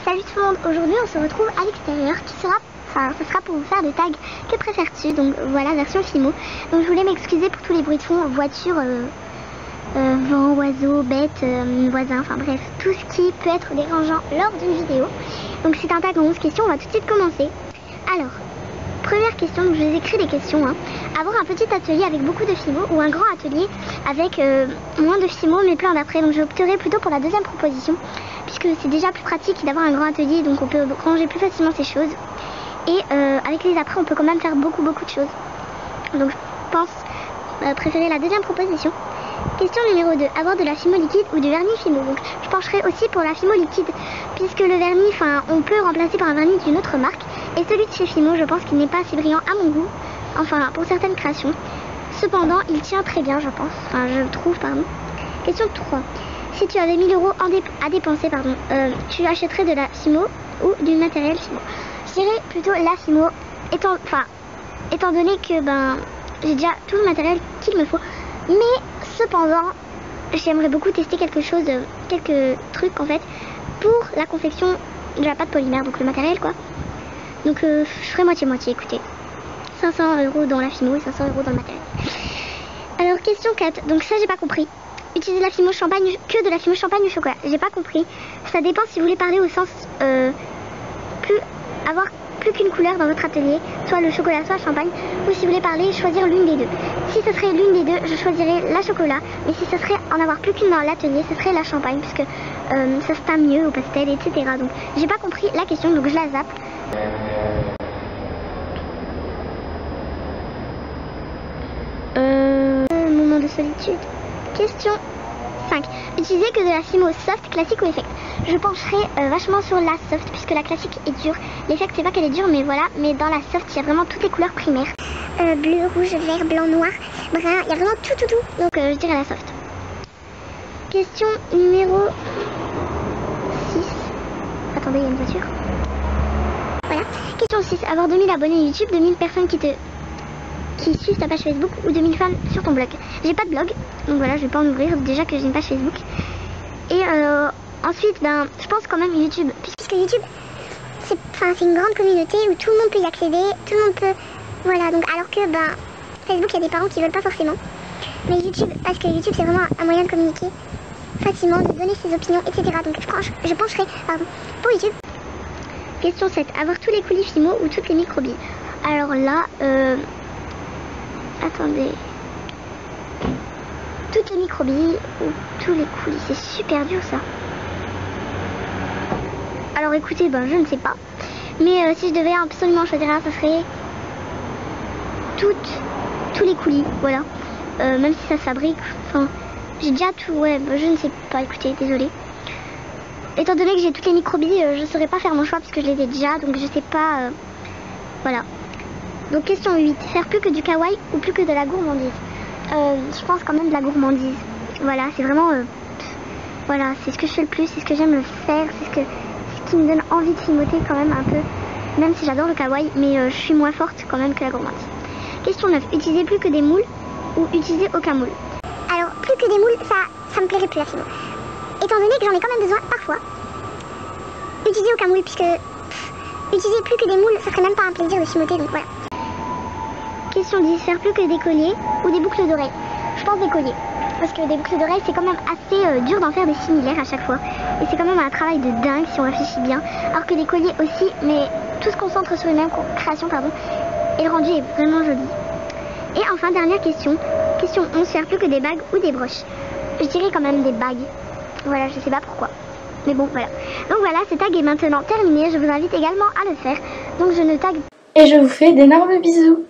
Salut tout le monde, aujourd'hui on se retrouve à l'extérieur ce sera pour vous faire des tags que préfères-tu, donc voilà, version Fimo. Donc je voulais m'excuser pour tous les bruits de fond, voitures, vent, oiseaux, bêtes, voisins, enfin bref, tout ce qui peut être dérangeant lors d'une vidéo. Donc c'est un tag en 11 questions, on va tout de suite commencer. Alors, première question, donc je vous ai écrit des questions, avoir un petit atelier avec beaucoup de Fimo ou un grand atelier avec moins de Fimo mais plein d'après. Donc j'opterai plutôt pour la deuxième proposition, puisque c'est déjà plus pratique d'avoir un grand atelier, donc on peut ranger plus facilement ces choses. Et avec les après on peut quand même faire beaucoup de choses. Donc je pense préférer la deuxième proposition. Question numéro 2, avoir de la Fimo liquide ou du vernis Fimo. Donc je pencherai aussi pour la Fimo liquide, puisque le vernis, on peut le remplacer par un vernis d'une autre marque. Et celui de chez Fimo, je pense qu'il n'est pas assez brillant à mon goût, enfin pour certaines créations. Cependant, il tient très bien, je pense, enfin je trouve, pardon. Question 3. Si tu avais 1000 € à dépenser, tu achèterais de la Fimo ou du matériel Fimo? Je dirais plutôt la Fimo, étant donné que j'ai déjà tout le matériel qu'il me faut. Mais cependant, j'aimerais beaucoup tester quelques trucs en fait, pour la confection de la pâte polymère, donc le matériel quoi. Donc je ferai moitié-moitié, écoutez. 500 € dans la Fimo et 500 € dans le matériel. Alors question 4, donc ça j'ai pas compris. Utiliser la Fimo champagne, que de la Fimo champagne ou chocolat, j'ai pas compris. Ça dépend si vous voulez parler au sens avoir plus qu'une couleur dans votre atelier, soit le chocolat soit le champagne, ou si vous voulez parler choisir l'une des deux. Si ce serait l'une des deux, je choisirais la chocolat, mais si ce serait en avoir plus qu'une dans l'atelier, ce serait la champagne, puisque ça se teint mieux au pastel, etc. Donc j'ai pas compris la question, donc je la zappe. Moment de solitude. Question 5. Utiliser que de la Fimo soft, classique ou effect. Je pencherai vachement sur la soft, puisque la classique est dure. L'effect, c'est pas qu'elle est dure, mais voilà. Mais dans la soft, il y a vraiment toutes les couleurs primaires. Bleu, rouge, vert, blanc, noir, brun. Il y a vraiment tout. Donc je dirais la soft. Question numéro 6. Attendez, il y a une voiture. Voilà. Question 6. Avoir 2000 abonnés YouTube, 2000 personnes qui suivent ta page Facebook ou 2000 fans sur ton blog. J'ai pas de blog, donc voilà, je vais pas en ouvrir, déjà que j'ai une page Facebook. Et ensuite, je pense quand même YouTube, puisque YouTube, c'est une grande communauté où tout le monde peut y accéder, tout le monde peut, voilà, donc alors que Facebook, il y a des parents qui veulent pas forcément. Mais YouTube, parce que YouTube, c'est vraiment un moyen de communiquer facilement, de donner ses opinions, etc. Donc je pencherai, pour YouTube. Question 7, avoir tous les coulis Fimo ou toutes les microbilles. Alors là, attendez. Toutes les microbilles ou tous les coulis, c'est super dur ça. Alors écoutez, je ne sais pas. Mais si je devais absolument choisir un, ça serait tous les coulis, voilà. Même si ça se fabrique, j'ai déjà tout, ouais, je ne sais pas, écoutez, désolé. Étant donné que j'ai toutes les microbilles, je ne saurais pas faire mon choix parce que je les ai déjà, donc je sais pas, voilà. Donc question 8, faire plus que du kawaii ou plus que de la gourmandise. Je pense quand même de la gourmandise. Voilà, c'est vraiment, voilà, c'est ce que je fais le plus, c'est ce que j'aime le faire, c'est ce qui me donne envie de fimoter quand même un peu. Même si j'adore le kawaii, mais je suis moins forte quand même que la gourmandise. Question 9, utiliser plus que des moules ou utiliser aucun moule. Alors, plus que des moules, ça me plairait plus la Fimo. Étant donné que j'en ai quand même besoin parfois. Utiliser aucun moule, puisque utiliser plus que des moules, ça serait même pas un plaisir de fimoter, donc voilà. Question 10, faire plus que des colliers ou des boucles d'oreilles. Je pense des colliers, parce que des boucles d'oreilles c'est quand même assez dur d'en faire des similaires à chaque fois. Et c'est quand même un travail de dingue si on réfléchit bien. Alors que des colliers aussi, mais tout se concentre sur une même création, et le rendu est vraiment joli. Et enfin, dernière question, question 11, faire plus que des bagues ou des broches. Je dirais quand même des bagues. Voilà, je sais pas pourquoi. Mais bon, voilà. Donc voilà, ce tag est maintenant terminé. Je vous invite également à le faire. Donc je ne tag. Et je vous fais d'énormes bisous.